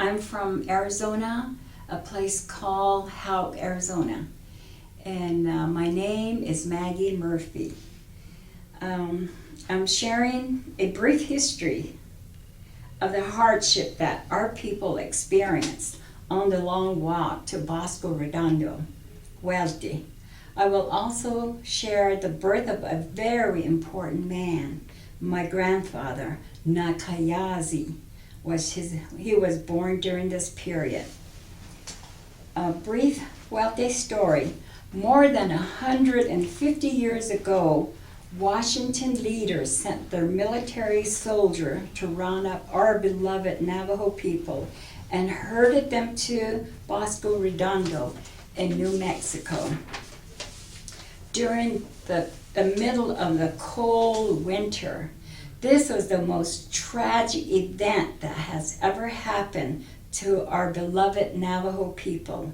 I'm from Arizona, a place called Houck, Arizona. And my name is Maggie Murphy. I'm sharing a brief history of the hardship that our people experienced on the long walk to Bosco Redondo, Huelte. I will also share the birth of a very important man, my grandfather, Nakayazi. He was born during this period. A brief Huelte story. More than 150 years ago, Washington leaders sent their military soldier to round up our beloved Navajo people and herded them to Bosco Redondo in New Mexico. During the middle of the cold winter, this was the most tragic event that has ever happened to our beloved Navajo people.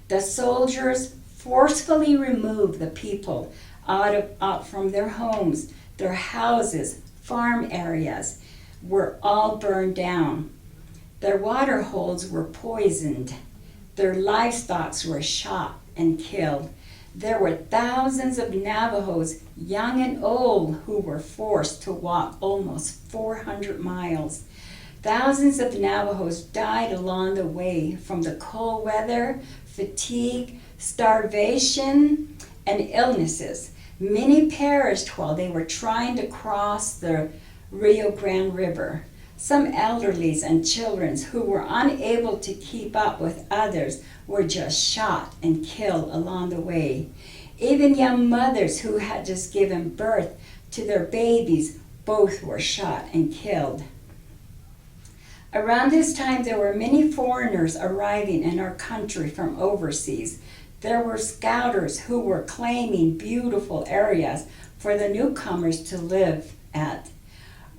The soldiers forcefully removed the people out from their homes. Their houses, farm areas were all burned down. Their water holes were poisoned. Their livestock were shot and killed. There were thousands of Navajos, young and old, who were forced to walk almost 400 miles. Thousands of Navajos died along the way from the cold weather, fatigue, starvation, and illnesses. Many perished while they were trying to cross the Rio Grande River. Some elderlies and children who were unable to keep up with others were just shot and killed along the way. Even young mothers who had just given birth to their babies, both were shot and killed. Around this time, there were many foreigners arriving in our country from overseas. There were scouters who were claiming beautiful areas for the newcomers to live at.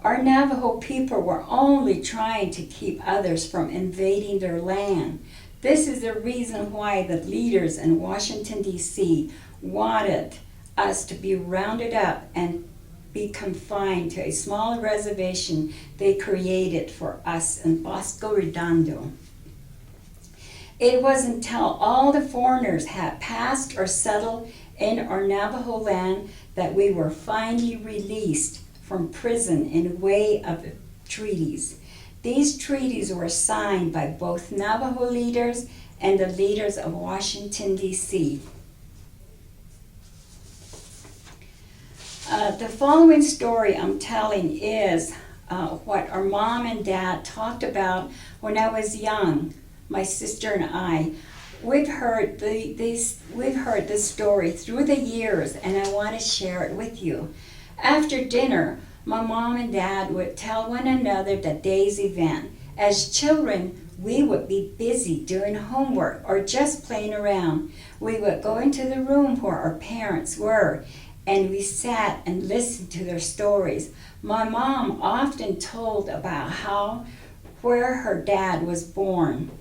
Our Navajo people were only trying to keep others from invading their land. This is the reason why the leaders in Washington, D.C. wanted us to be rounded up and be confined to a small reservation they created for us in Bosco Redondo. It was until all the foreigners had passed or settled in our Navajo land that we were finally released from prison in way of treaties. These treaties were signed by both Navajo leaders and the leaders of Washington, D.C. The following story I'm telling is what our mom and dad talked about when I was young. My sister and I, we've heard this story through the years, and I want to share it with you. After dinner, my mom and dad would tell one another the day's event. As children, we would be busy doing homework or just playing around. We would go into the room where our parents were, and we sat and listened to their stories. My mom often told about where her dad was born.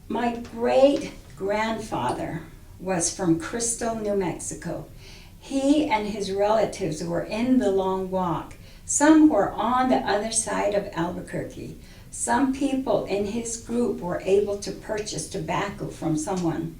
My great-grandfather was from Crystal, New Mexico. He and his relatives were in the long walk. Some were on the other side of Albuquerque. Some people in his group were able to purchase tobacco from someone.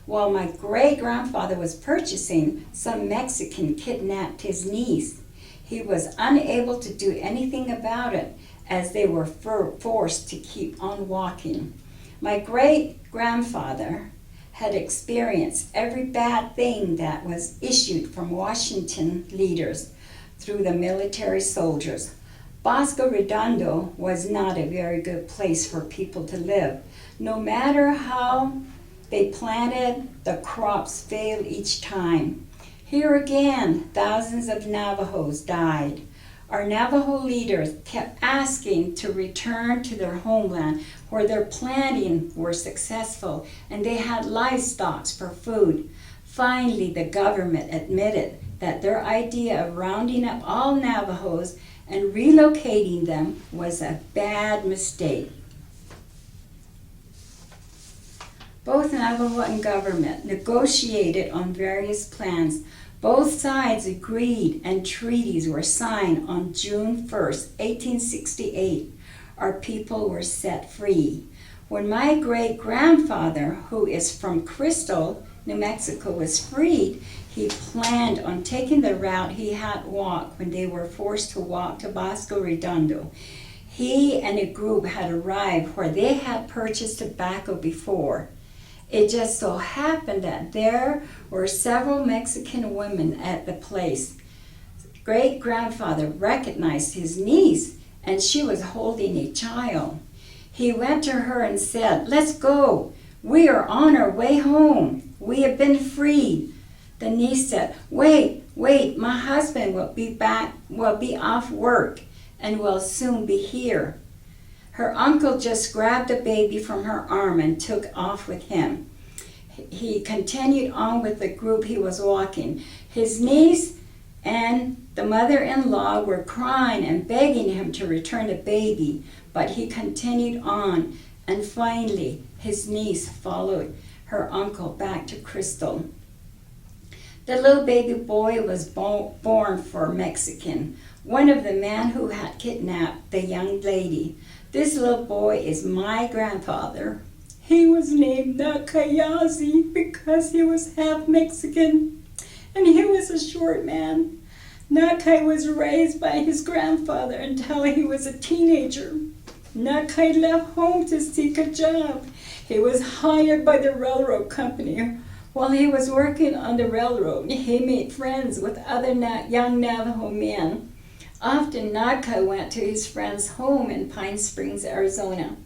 While my great-grandfather was purchasing, some Mexican kidnapped his niece. He was unable to do anything about it as they were forced to keep on walking. My great-grandfather had experienced every bad thing that was issued from Washington leaders through the military soldiers. Bosco Redondo was not a very good place for people to live. No matter how they planted, the crops failed each time. Here again, thousands of Navajos died. Our Navajo leaders kept asking to return to their homeland where their planting were successful and they had livestock for food. Finally, the government admitted that their idea of rounding up all Navajos and relocating them was a bad mistake. Both Navajo and government negotiated on various plans. Both sides agreed and treaties were signed on June 1st, 1868. our people were set free. When my great-grandfather, who is from Crystal, New Mexico, was freed, he planned on taking the route he had walked when they were forced to walk to Bosco Redondo. He and a group had arrived where they had purchased tobacco before. It just so happened that there were several Mexican women at the place. Great-grandfather recognized his niece, and she was holding a child. He went to her and said, "Let's go. We are on our way home. We have been freed." The niece said, wait, my husband will be off work and will soon be here." Her uncle just grabbed the baby from her arm and took off with him. He continued on with the group he was walking. His niece and the mother-in-law were crying and begging him to return the baby, but he continued on, and finally his niece followed her uncle back to Crystal. The little baby boy was born for Mexican, one of the men who had kidnapped the young lady. This little boy is my grandfather. He was named Nakayazi because he was half Mexican, and he was a short man. Nakai was raised by his grandfather until he was a teenager. Nakai left home to seek a job. He was hired by the railroad company. While he was working on the railroad, he made friends with other young Navajo men. Often Nakai went to his friend's home in Pine Springs, Arizona.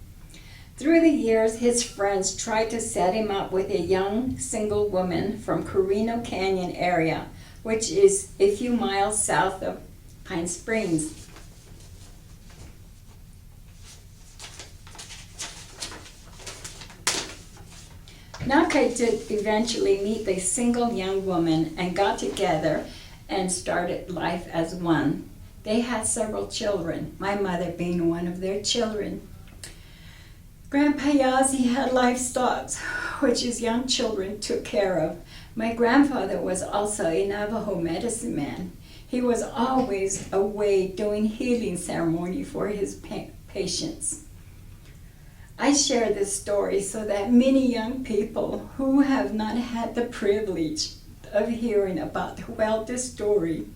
Through the years, his friends tried to set him up with a young single woman from Carino Canyon area, which is a few miles south of Pine Springs. Nakai did eventually meet a single young woman and got together and started life as one. They had several children, my mother being one of their children. Grandpa Yazi had livestock, which his young children took care of. My grandfather was also a Navajo medicine man. He was always away doing healing ceremony for his patients. I share this story so that many young people who have not had the privilege of hearing about the wildest story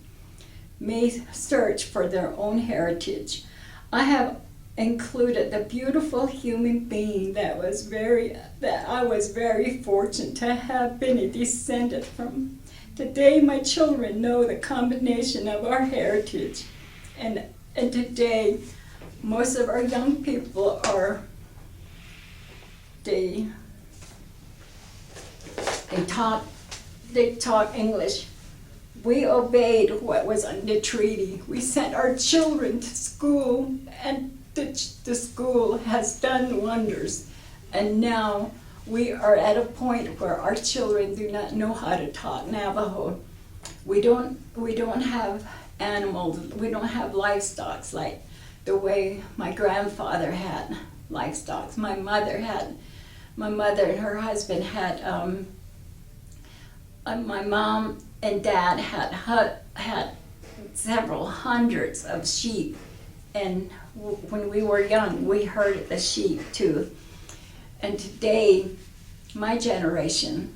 may search for their own heritage. I have included the beautiful human being that I was very fortunate to have been a descendant from. Today my children know the combination of our heritage, and today most of our young people they talk English. We obeyed what was on the treaty. We sent our children to school, and the school has done wonders. And now we are at a point where our children do not know how to talk Navajo. We don't have animals. We don't have livestock like the way my grandfather had livestock. My mother and her husband had. My mom and dad had several hundreds of sheep, and when we were young, we herded the sheep too. And today, my generation,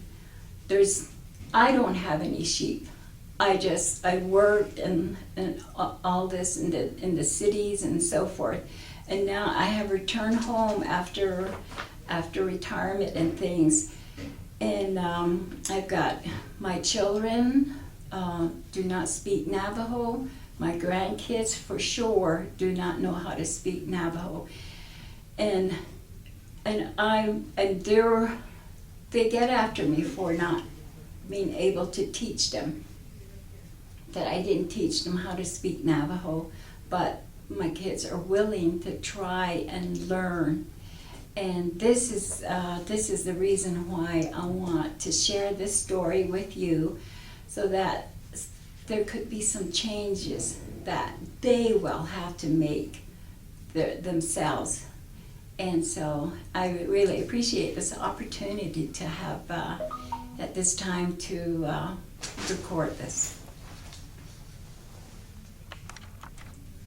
I don't have any sheep. I worked and all this in the cities and so forth, and now I have returned home after retirement and things. And I've got my children do not speak Navajo. My grandkids for sure do not know how to speak Navajo. And they get after me for not being able to teach them. That I didn't teach them how to speak Navajo, but my kids are willing to try and learn. And this is the reason why I want to share this story with you, so that there could be some changes that they will have to make themselves. And so I really appreciate this opportunity to have at this time to record this.